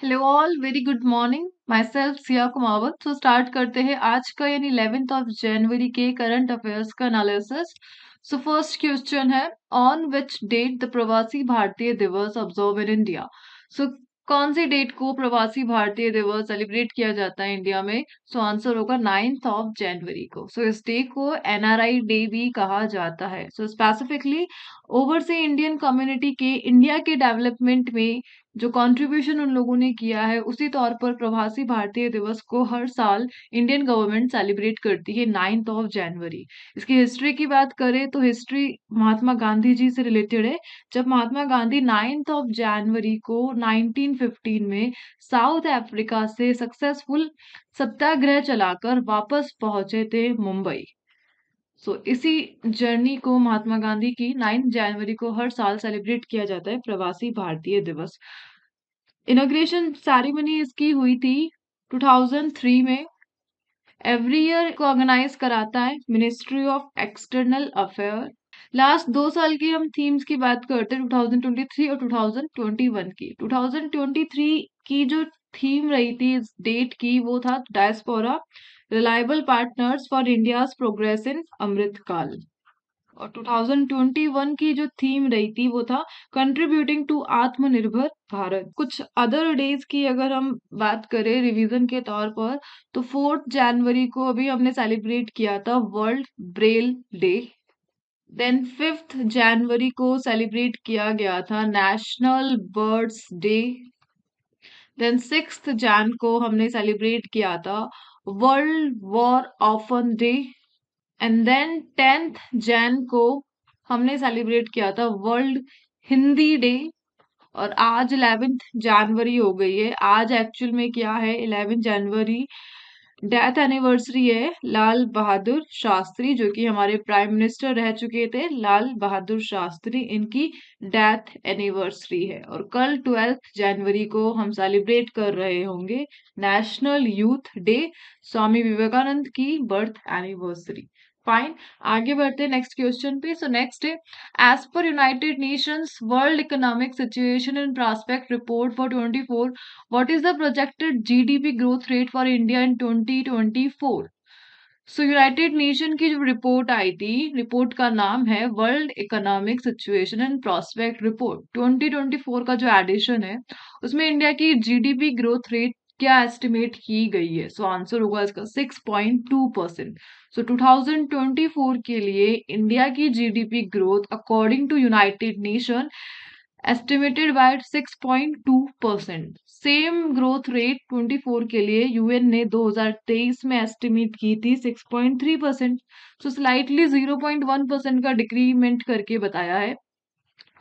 Hello all, very good morning. My self Siya Kumawat. तो start करते हैं आज का यानी 11th ऑफ जनवरी के करंट अफेयर्स का एनालिसिस। सो फर्स्ट क्वेश्चन है, ऑन विच डेट द प्रवासी भारतीय दिवस ऑब्जर्व इन इंडिया। सो कौन सी डेट को प्रवासी भारतीय दिवस सेलिब्रेट किया जाता है इंडिया में? सो आंसर होगा 9th ऑफ जनवरी को। सो इस डे को एनआरआई डे भी कहा जाता है। सो स्पेसिफिकली ओवरसीज इंडियन कम्युनिटी के इंडिया के डेवलपमेंट में जो कंट्रीब्यूशन उन लोगों ने किया है, उसी तौर पर प्रवासी भारतीय दिवस को हर साल इंडियन गवर्नमेंट सेलिब्रेट करती है 9th ऑफ जनवरी। इसकी हिस्ट्री की बात करें तो हिस्ट्री महात्मा गांधी जी से रिलेटेड है। जब Mahatma Gandhi 9th of January को 1915 में साउथ अफ्रीका से सक्सेसफुल सत्याग्रह चलाकर वापस पहुंचे थे मुंबई। इसी जर्नी को महात्मा गांधी की 9 जनवरी को हर साल सेलिब्रेट किया जाता है प्रवासी भारतीय दिवस। इनॉग्रेशन सेरेमनी इसकी हुई थी 2003 में। एवरी ईयर को ऑर्गेनाइज कराता है ministry of external affair. Last 2 साल की हम थीम्स की बात करते हैं, 2023 और 2021 की। 2023 की जो थीम रही थी इस डेट की, वो था diaspora reliable partners for India's progress in Amritkaal. और 2021 की जो थीम रही थी वो था कंट्रीब्यूटिंग टू आत्मनिर्भर भारत। कुछ अदर डेज की अगर हम बात करें रिवीजन के तौर पर, तो 4th जनवरी को अभी हमने सेलिब्रेट किया था world braille day. Then 5th जनवरी को सेलिब्रेट किया गया था national birds day. Then 6th Jan को हमने सेलिब्रेट किया था world war orphan day. And then 10th Jan को हमने सेलिब्रेट किया था वर्ल्ड हिंदी डे। और आज 11th जनवरी हो गई है। आज एक्चुअल में क्या है, 11 जनवरी डेथ एनिवर्सरी है लाल बहादुर शास्त्री, जो कि हमारे प्राइम मिनिस्टर रह चुके थे, लाल बहादुर शास्त्री। इनकी डेथ एनिवर्सरी है। और कल 12th जनवरी को हम सेलिब्रेट कर रहे होंगे national youth day, Swami Vivekananda की बर्थ एनिवर्सरी। फाइन, आगे बढ़ते हैं नेक्स्ट क्वेश्चन पे। सो नेक्स्ट है, as per united nations world economic situation and prospect report for 24, what is the projected GDP growth rate for India in 2024? So United nation की जो report आई थी, report का नाम है world economic situation and prospect report 2024 का जो addition है, उसमें इंडिया की जीडीपी ग्रोथ रेट क्या एस्टिमेट की गई है? सो आंसर होगा इसका 6.2%। सो 2024 के लिए इंडिया की GDP growth according to united nation estimated by 6.2%। Same growth rate 24 के लिए यूएन ने 2023 में एस्टिमेट की थी 6.3%। सो स्लाइटली 0.1% का डिक्रीमेंट करके बताया है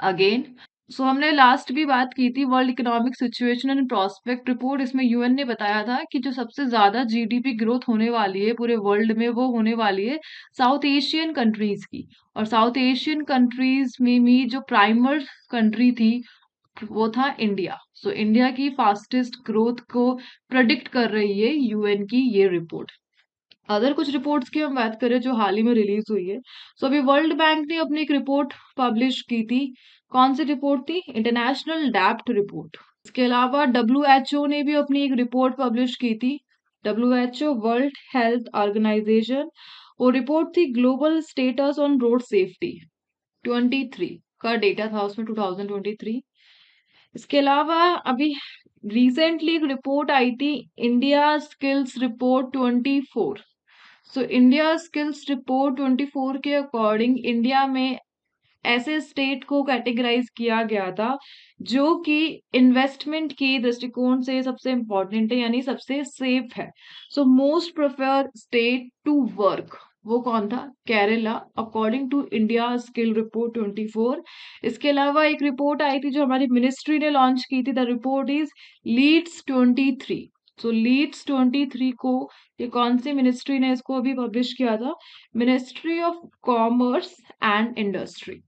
अगेन। सो हमने लास्ट भी बात की थी world economic situation and prospect report. इसमें यूएन ने बताया था कि जो सबसे ज्यादा जीडीपी ग्रोथ होने वाली है पूरे वर्ल्ड में, वो होने वाली है साउथ एशियन कंट्रीज की। और साउथ एशियन कंट्रीज में भी जो प्राइमर कंट्री थी वो था इंडिया। सो इंडिया की फास्टेस्ट ग्रोथ को प्रेडिक्ट कर रही है यूएन की ये रिपोर्ट। अदर कुछ रिपोर्ट्स की हम बात करें जो हाल ही में रिलीज हुई है। सो अभी वर्ल्ड बैंक ने अपनी एक रिपोर्ट पब्लिश की थी। कौन सी रिपोर्ट थी? इंटरनेशनल डेब्ट रिपोर्ट। इसके अलावा डब्ल्यूएचओ ने भी अपनी एक रिपोर्ट पब्लिश की थी, डब्ल्यूएचओ वर्ल्ड हेल्थ ऑर्गेनाइजेशन। वो रिपोर्ट थी global status on road safety 23 का डेटा था उसमें, 2023। इसके अलावा अभी रिसेंटली एक रिपोर्ट आई थी India skills report 24। So India skills report 24 के अकॉर्डिंग इंडिया में ऐसे स्टेट को कैटेगराइज किया गया था जो कि इन्वेस्टमेंट के दृष्टिकोण से सबसे इम्पोर्टेंट है, यानी सबसे सेफ है। So most prefer state to work, वो कौन था? Kerala, according to India skill report 24। इसके अलावा एक रिपोर्ट आई थी जो हमारी मिनिस्ट्री ने लॉन्च की थी, द रिपोर्ट इज लीड्स 23। सो लीड्स 23 को ये कौन सी मिनिस्ट्री ने इसको अभी पब्लिश किया था? Ministry of commerce and industry.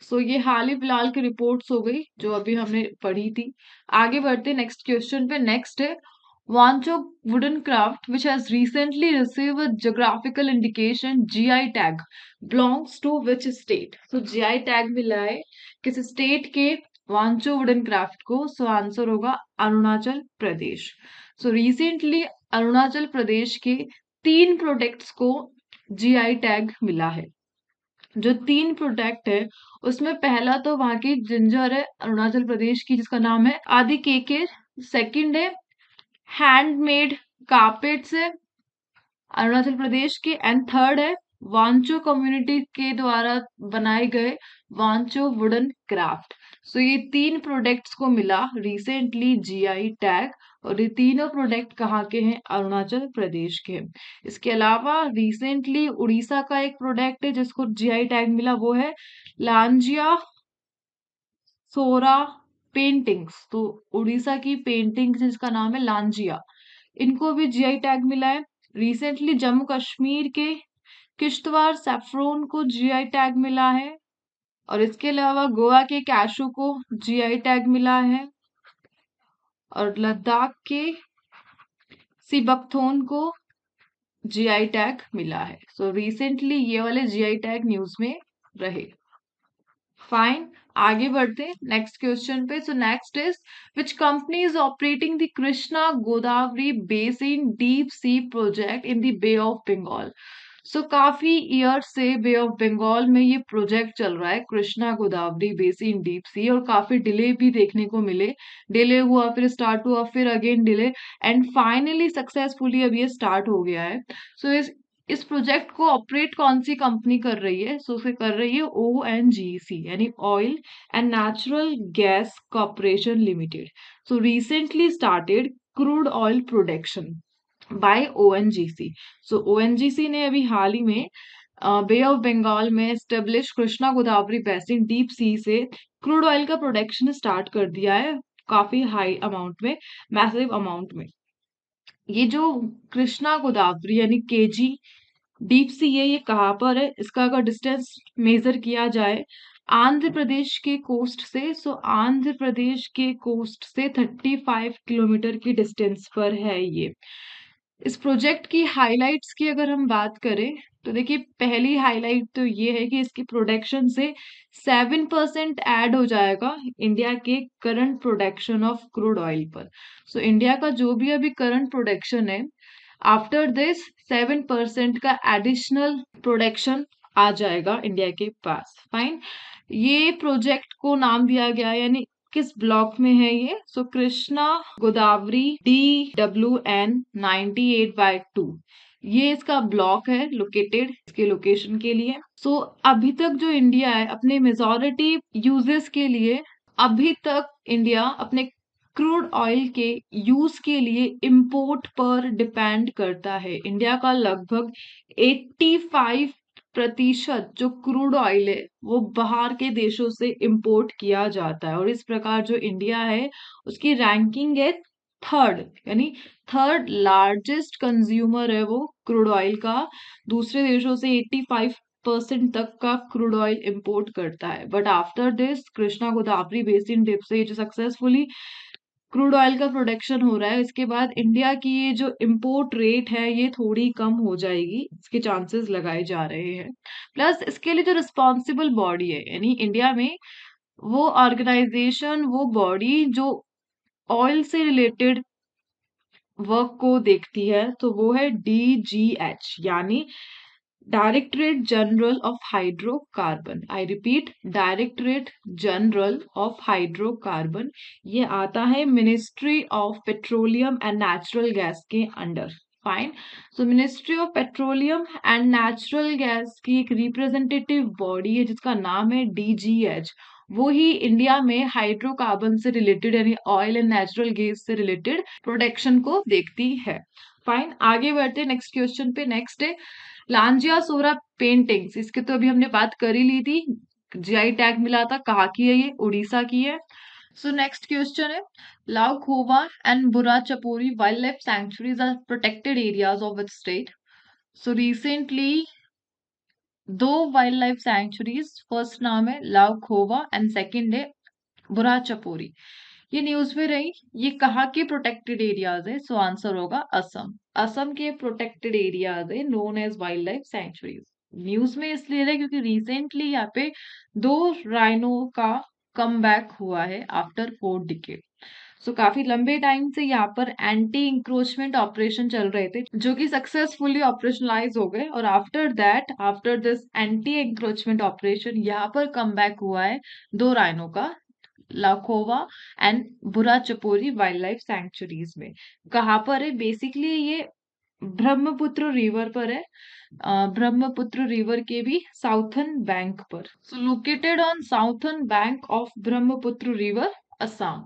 So ये हाल ही फिलहाल की रिपोर्ट्स हो गई जो अभी हमने पढ़ी थी। आगे बढ़ते नेक्स्ट क्वेश्चन पे। नेक्स्ट है, Wancho wooden craft which has recently receive a geographical indication GI tag belongs to which state? तो जीआई टैग मिला है किस स्टेट के वांचो वुडन क्राफ्ट को? सो आंसर होगा अरुणाचल प्रदेश। सो रिसेंटली अरुणाचल प्रदेश के 3 प्रोडक्ट्स को जीआई टैग मिला है। जो 3 प्रोडक्ट है उसमें पहला तो वहां की जिंजर है अरुणाचल प्रदेश की, जिसका नाम है आदि केके। सेकंड है हैंडमेड कारपेट्स है अरुणाचल प्रदेश के। एंड थर्ड है वांचो कम्युनिटी के द्वारा बनाए गए वांचो वुडन क्राफ्ट। सो ये 3 प्रोडक्ट्स को मिला रिसेंटली जीआई टैग, और ये तीनों प्रोडक्ट कहाँ के हैं? अरुणाचल प्रदेश के हैं। इसके अलावा रिसेंटली उड़ीसा का एक प्रोडक्ट है जिसको जीआई टैग मिला, वो है लांजिया सोरा पेंटिंग्स। तो उड़ीसा की पेंटिंग जिसका नाम है लांजिया, इनको भी जीआई टैग मिला है। रिसेंटली जम्मू कश्मीर के किश्तवाड़ सैफरोन को जीआई टैग मिला है, और इसके अलावा गोवा के कैशू को जीआई टैग मिला है, और लद्दाख के सिबकथोन को जीआई टैग मिला है। सो रिसेंटली ये वाले जीआई टैग न्यूज में रहे। फाइन, आगे बढ़ते हैं नेक्स्ट क्वेश्चन पे। So next is which company is operating the Krishna Godavari basin deep sea project in the Bay of Bengal? So काफी ईयर से बे ऑफ बंगाल में ये प्रोजेक्ट चल रहा है कृष्णा गोदावरी बेसिन डीप सी, और काफी डिले भी देखने को मिले। डिले हुआ, फिर स्टार्ट हुआ, फिर again delay, and finally successfully अब ये स्टार्ट हो गया है। सो इस प्रोजेक्ट को ऑपरेट कौन सी कंपनी कर रही है? सो उसे कर रही है ओएनजीसी, यानी oil and natural gas corporation limited. So recently started crude oil production by ONGC. So ONGC ने अभी हाल ही में बे ऑफ बंगाल में establish Krishna Godavari basin deep सी से क्रूड ऑयल का प्रोडक्शन स्टार्ट कर दिया है, काफी हाई अमाउंट में, मैसिव अमाउंट में। ये जो कृष्णा गोदावरी यानी केजी डीप सी है, ये कहाँ पर है? इसका अगर डिस्टेंस मेजर किया जाए आंध्र प्रदेश के कोस्ट से, सो आंध्र प्रदेश के कोस्ट से 35 किलोमीटर की डिस्टेंस पर है ये। इस प्रोजेक्ट की हाइलाइट्स की अगर हम बात करें तो देखिए, पहली हाइलाइट तो ये है कि इसकी प्रोडक्शन से 7% ऐड हो जाएगा इंडिया के current production of crude oil पर। सो इंडिया का जो भी अभी करंट प्रोडक्शन है, आफ्टर दिस 7% का एडिशनल प्रोडक्शन आ जाएगा इंडिया के पास। फाइन, ये प्रोजेक्ट को नाम दिया गया है, यानी किस ब्लॉक में है ये? सो कृष्णा गोदावरी DWN98/2, ये इसका ब्लॉक है लोकेटेड, इसके लोकेशन के लिए। सो अभी तक जो इंडिया है अपने मेजॉरिटी यूजेस के लिए, अभी तक इंडिया अपने क्रूड ऑयल के यूज के लिए इंपोर्ट पर डिपेंड करता है। इंडिया का लगभग 85% जो क्रूड ऑयल है वो बाहर के देशों से इंपोर्ट किया जाता है, और इस प्रकार जो इंडिया है उसकी रैंकिंग है थर्ड, यानी थर्ड लार्जेस्ट कंज्यूमर है वो क्रूड ऑयल का। दूसरे देशों से 85% तक का क्रूड ऑयल इंपोर्ट करता है। But after this Krishna Godavari basin deep से जो सक्सेसफुली क्रूड ऑयल का प्रोडक्शन हो रहा है, इसके बाद इंडिया की ये जो इंपोर्ट रेट है ये थोड़ी कम हो जाएगी, इसके चांसेस लगाए जा रहे हैं। प्लस इसके लिए जो रिस्पॉन्सिबल बॉडी है, यानी इंडिया में वो ऑर्गेनाइजेशन, वो बॉडी जो ऑयल से रिलेटेड वर्क को देखती है, तो वो है DGH, यानी directorate general of hydrocarbon. I repeat, directorate general of hydrocarbon. ये आता है ministry of petroleum and natural gas के अंडर। Fine, so ministry of petroleum and natural gas की एक रिप्रेजेंटेटिव बॉडी है जिसका नाम है DGH। वो ही इंडिया में हाइड्रोकार्बन से रिलेटेड, यानी ऑयल एंड नेचुरल गैस से रिलेटेड प्रोडक्शन को देखती है। फाइन, आगे बढ़ते नेक्स्ट क्वेश्चन पे। नेक्स्ट है लांजिया सोरा पेंटिंग्स। इसके तो अभी हमने बात कर ही ली थी, जीआई टैग मिला था। कहाँ की है ये? उड़ीसा की है। सो नेक्स्ट क्वेश्चन है लाउ खोवा and Burachapori wildlife sanctuaries are protected areas of which state? So recently दो वाइल्ड लाइफ सैंक्चुरीज, फर्स्ट नाम है लाउ खोवा एंड सेकंड है बुरा चपोरी, ये न्यूज में रही। ये कहाँ के प्रोटेक्टेड एरियाज है? सो आंसर होगा असम। असम के प्रोटेक्टेड एरियाज है known as wild life sanctuaries. News में इसलिए रहे क्योंकि रिसेंटली यहाँ पे दो राइनो का कम बैक हुआ है आफ्टर 4 डिकेड। सो काफी लंबे टाइम से यहाँ पर एंटी इंक्रोचमेंट ऑपरेशन चल रहे थे जो कि सक्सेसफुली ऑपरेशनलाइज हो गए, और after that, after this anti encroachment operation, यहाँ पर कम बैक हुआ है दो राइनो का, Laokhowa and Burachapori wildlife sanctuaries में। कहाँ पर है? बेसिकली ये ब्रह्मपुत्र रिवर पर है, ब्रह्मपुत्र रिवर के भी साउथर्न बैंक पर। So located on southern bank of Brahmaputra river, Assam.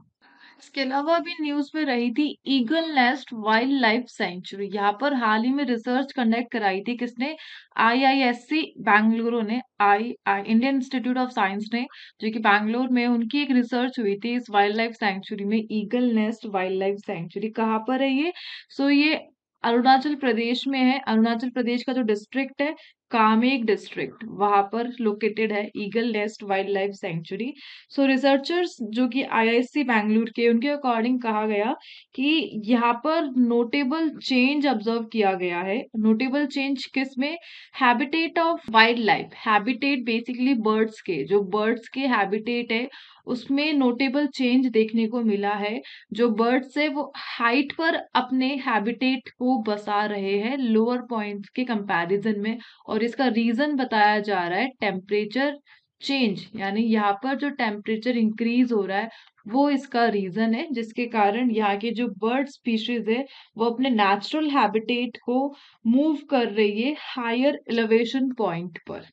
इसके अलावा भी न्यूज में रही थी eagle nest wildlife sanctuary. यहाँ पर हाल ही में रिसर्च कंडक्ट कराई थी किसने? आईआईएससी बेंगलुरु ने, आई इंडियन इंस्टीट्यूट ऑफ साइंस ने, जो कि बैंगलोर में, उनकी एक रिसर्च हुई थी इस वाइल्ड लाइफ सेंचुरी में, eagle nest wildlife century. कहाँ पर है ये? सो ये अरुणाचल प्रदेश में है। अरुणाचल प्रदेश का जो डिस्ट्रिक्ट है, कामेंग डिस्ट्रिक्ट, वहां पर लोकेटेड है eagle nest wildlife sanctuary. So researchers जो कि आईआईएससी बैंगलोर के, उनके अकॉर्डिंग कहा गया कि यहाँ पर नोटेबल चेंज ऑब्जर्व किया गया है। नोटेबल चेंज किस में? Habitat of wild life. Habitat basically birds के, जो बर्ड्स के हैबिटेट है उसमें नोटेबल चेंज देखने को मिला है। जो बर्ड्स है वो हाइट पर अपने हैबिटेट को बसा रहे हैं लोअर पॉइंट्स के कंपैरिजन में, और इसका रीजन बताया जा रहा है टेम्परेचर चेंज, यानी यहाँ पर जो टेम्परेचर इंक्रीज हो रहा है वो इसका रीजन है, जिसके कारण यहाँ के जो बर्ड स्पीशीज है वो अपने नेचुरल हैबिटेट को मूव कर रही है हायर एलिवेशन पॉइंट पर।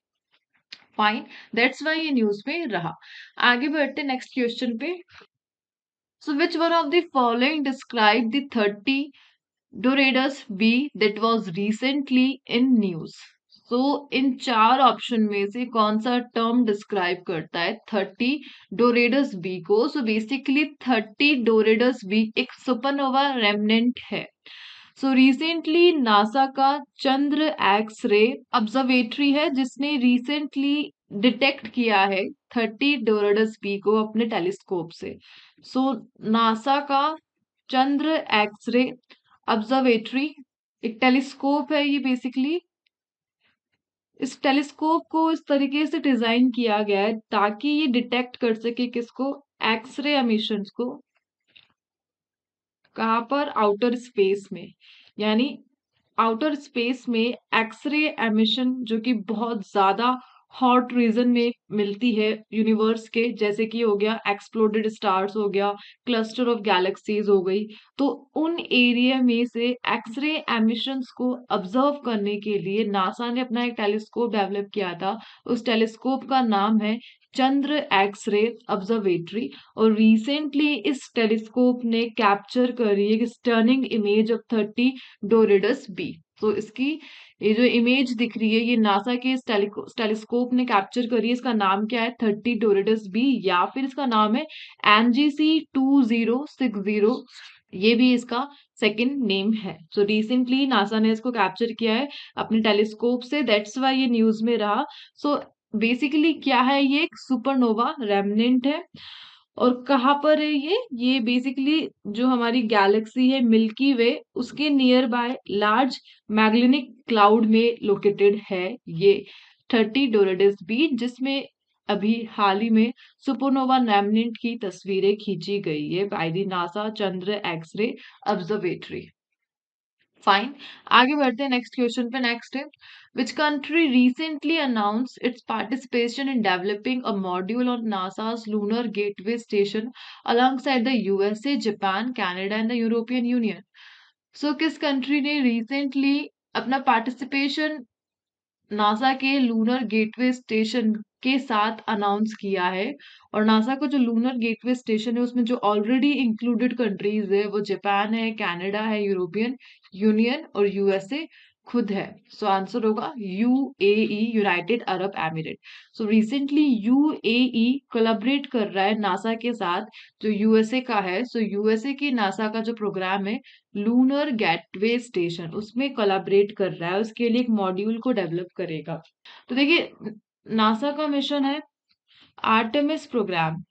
फाइन, दैट्स वाई ये न्यूज में रहा। आगे बढ़ते नेक्स्ट क्वेश्चन पे। So which one of the following describe the 30 Doradus B that was recently in news? So इन चार ऑप्शन में से कौन सा टर्म डिस्क्राइब करता है 30 Doradus B को? सो बेसिकली 30 Doradus B एक सुपरनोवा रेमनेंट है। सो रिसेंटली नासा का चंद्र एक्स रे ऑब्जर्वेटरी है जिसने रिसेंटली डिटेक्ट किया है 30 डोराडस बी को अपने टेलीस्कोप से। सो नासा का चंद्र एक्स रे ऑब्जर्वेटरी एक टेलीस्कोप है ये बेसिकली। इस टेलीस्कोप को इस तरीके से डिजाइन किया गया है ताकि ये डिटेक्ट कर सके किसको? एक्सरे एमिशंस को। कहाँ पर? आउटर स्पेस में। यानी आउटर स्पेस में एक्सरे एमिशन जो कि बहुत ज्यादा हॉट रीजन में मिलती है यूनिवर्स के, जैसे कि हो गया एक्सप्लोडेड स्टार्स, हो गया क्लस्टर ऑफ गैलेक्सीज हो गई, तो उन एरिया में से एक्सरे एमिशंस को ऑब्जर्व करने के लिए नासा ने अपना एक टेलीस्कोप डेवलप किया था। उस टेलीस्कोप का नाम है चंद्र एक्स रे ऑब्जर्वेटरी, और रिसेंटली इस टेलीस्कोप ने कैप्चर करी एक स्टर्निंग इमेज ऑफ 30 डोरिडस बी। तो इसकी ये जो इमेज दिख रही है ये नासा के इस टेलीस्कोप ने कैप्चर करी है। इसका नाम क्या है? 30 डोरिडस बी, या फिर इसका नाम है एनजीसी 2060, ये भी इसका सेकंड नेम है। सो रिसेंटली नासा ने इसको कैप्चर किया है अपने टेलीस्कोप से, दैट्स वाई ये न्यूज में रहा। सो बेसिकली क्या है? ये एक सुपरनोवा रेमनेंट है। और कहाँ पर है ये बेसिकली जो हमारी गैलेक्सी है मिल्की वे, उसके near by large magnetic cloud में लोकेटेड है ये 30 डोराडस बी, जिसमें अभी हाल ही में सुपरनोवा रेमनेंट की तस्वीरें खींची गई है by the NASA Chandra X ray observatory. Fine, आगे बढ़ते हैं नेक्स्ट क्वेश्चन पे। नेक्स्ट है which country recently announce its participation in developing a module on NASA's lunar gateway station alongside the USA, Japan, Canada and the European Union. So किस country ने recently अपना participation NASA के lunar gateway station के साथ announce किया है? और NASA का जो लूनर गेटवे स्टेशन है उसमें जो ऑलरेडी इंक्लूडेड कंट्रीज है वो जापान है, कनाडा है, यूरोपियन यूनियन और यूएसए खुद है। सो आंसर होगा UAE, United Arab emirate. So recently UAE collaborate कर रहा है नासा के साथ जो यूएसए का है। सो यूएसए की नासा का जो प्रोग्राम है लूनर गेटवे स्टेशन, उसमें कोलैबोरेट कर रहा है, उसके लिए एक मॉड्यूल को डेवलप करेगा। तो देखिए नासा का मिशन है आर्टेमिस प्रोग्राम।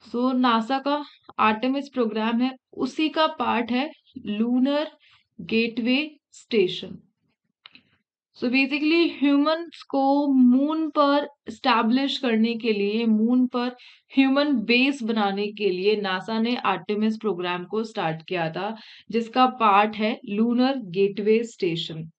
सो नासा का आर्टेमिस प्रोग्राम है, उसी का पार्ट है lunar gateway station. So basically humans को मून पर स्टैब्लिश करने के लिए, मून पर ह्यूमन बेस बनाने के लिए नासा ने आर्टेमिस प्रोग्राम को स्टार्ट किया था, जिसका पार्ट है लूनर गेटवे स्टेशन।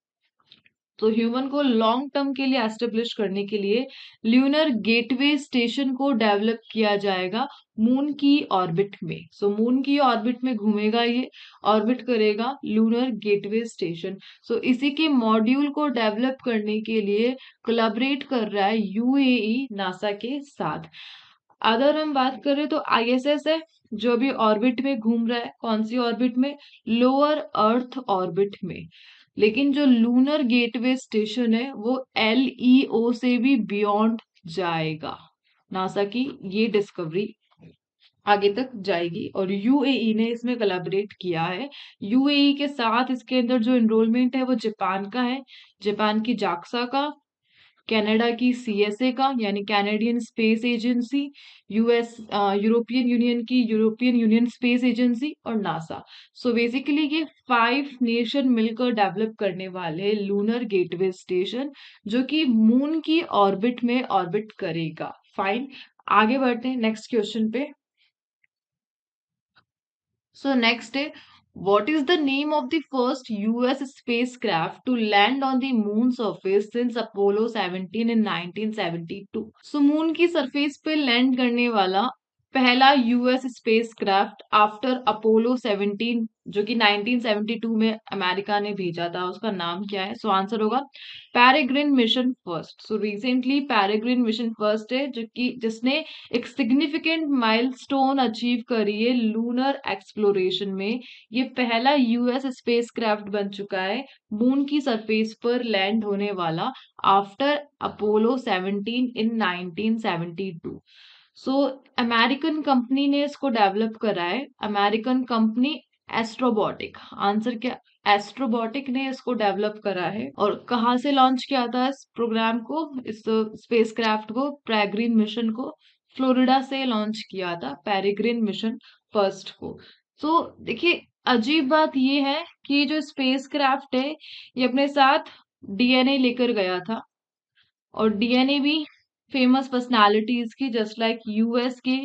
तो ह्यूमन को लॉन्ग टर्म के लिए एस्टेब्लिश करने के लिए ल्यूनर गेटवे स्टेशन को डेवलप किया जाएगा मून की ऑर्बिट में। सो मून की ऑर्बिट में घूमेगा ये, ऑर्बिट करेगा लूनर गेटवे स्टेशन। सो इसी के मॉड्यूल को डेवलप करने के लिए कोलैबोरेट कर रहा है यूएई नासा के साथ। अगर हम बात करें तो आईएसएस है, जो भी ऑर्बिट में घूम रहा है। कौन सी ऑर्बिट में? लोअर अर्थ ऑर्बिट में। लेकिन जो लूनर गेटवे स्टेशन है वो एलईओ से भी बियॉन्ड जाएगा। नासा की ये डिस्कवरी आगे तक जाएगी और यूएई ने इसमें कोलैबोरेट किया है। यूएई के साथ इसके अंदर जो एनरोलमेंट है वो जापान का है, जापान की जाक्सा का, कनाडा की सीएसए का यानी Canadian space agency, US European union की यूरोपियन यूनियन स्पेस एजेंसी और नासा। सो बेसिकली ये 5 नेशन मिलकर डेवलप करने वाले लूनर गेटवे स्टेशन, जो कि मून की ऑर्बिट में ऑर्बिट करेगा। फाइन, आगे बढ़ते हैं नेक्स्ट क्वेश्चन पे। So next, what is the name of the first US spacecraft to land on the moon surface since Apollo 17 in 1972? So moon की सरफेस पे लैंड करने वाला पहला यूएस स्पेसक्राफ्ट आफ्टर अपोलो 17, जो कि 1972 में अमेरिका ने भेजा था, उसका नाम क्या है? सो आंसर होगा Peregrine mission first. So recently Peregrine mission first है, जो कि जिसने एक सिग्निफिकेंट माइलस्टोन अचीव करी है लूनर एक्सप्लोरेशन में। ये पहला यूएस स्पेसक्राफ्ट बन चुका है मून की सरफेस पर लैंड होने वाला आफ्टर अपोलो 17 इन 1972। सो अमेरिकन कंपनी ने इसको डेवलप करा है, अमेरिकन कंपनी एस्ट्रोबॉटिक। आंसर क्या? एस्ट्रोबॉटिक ने इसको डेवलप करा है। और कहाँ से लॉन्च किया था इस प्रोग्राम को, इस स्पेसक्राफ्ट को, पेरेग्रिन मिशन को? फ्लोरिडा से लॉन्च किया था पेरेग्रिन मिशन फर्स्ट को। तो देखिए, अजीब बात ये है कि जो स्पेसक्राफ्ट है ये अपने साथ डीएनए लेकर गया था, और डीएनए भी फेमस पर्सनालिटीज की, जस्ट लाइक यूएस के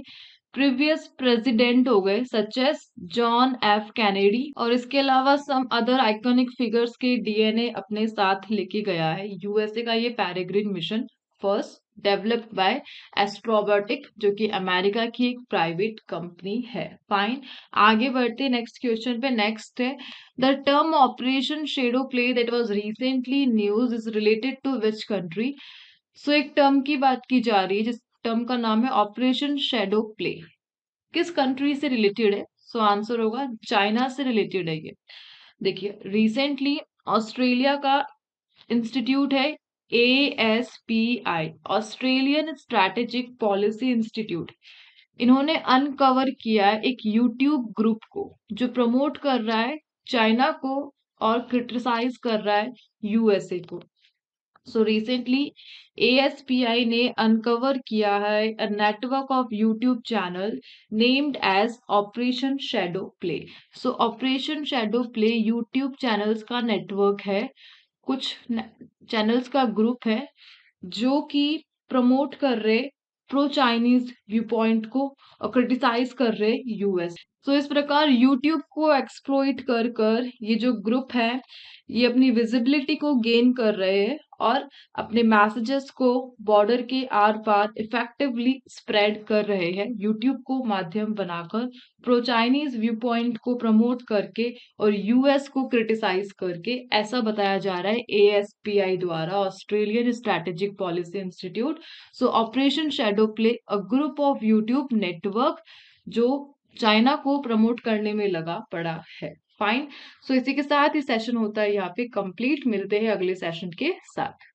प्रीवियस प्रेसिडेंट हो गए such as John F Kennedy, और इसके अलावा सम अदर आइकॉनिक फिगर्स के डीएनए अपने साथ लेके गया है यूएसए का ये peregrine mission first, developed by एस्ट्रोबॉटिक, जो कि अमेरिका की एक प्राइवेट कंपनी है। फाइन, आगे बढ़ते नेक्स्ट क्वेश्चन पे। नेक्स्ट है the term operation shadow play that was recently news is related to which country? So एक टर्म की बात की जा रही है जिस टर्म का नाम है ऑपरेशन शेडो प्ले। किस कंट्री से रिलेटेड है? सो आंसर होगा चाइना से रिलेटेड है ये। देखिए, रिसेंटली ऑस्ट्रेलिया का इंस्टीट्यूट है ASPI, Australian strategic policy institute, इन्होंने अनकवर किया है एक यूट्यूब ग्रुप को जो प्रमोट कर रहा है चाइना को और क्रिटिसाइज कर रहा है यूएसए को। सो रिसेंटली ASPI ने अनकवर किया है a network of YouTube channel named as operation shadow play. So operation shadow play YouTube channels का नेटवर्क है, कुछ चैनल्स का ग्रुप है जो कि प्रमोट कर रहे प्रो चाइनीज व्यू पॉइंट को और क्रिटिसाइज कर रहे यूएस। सो इस प्रकार यूट्यूब को एक्सप्लॉइट कर कर ये जो ग्रुप है ये अपनी विजिबिलिटी को गेन कर रहे हैं और अपने मैसेजेस को बॉर्डर के आर पार इफेक्टिवली स्प्रेड कर रहे हैं यूट्यूब को माध्यम बनाकर, प्रो चाइनीज व्यू पॉइंट को प्रमोट करके और यूएस को क्रिटिसाइज करके। ऐसा बताया जा रहा है ASPI द्वारा, Australian strategic policy institute. So operation shadow play a group of YouTube network जो चाइना को प्रमोट करने में लगा पड़ा है। फाइन, सो इसी के साथ ही सेशन होता है यहाँ पे कंप्लीट। मिलते हैं अगले सेशन के साथ।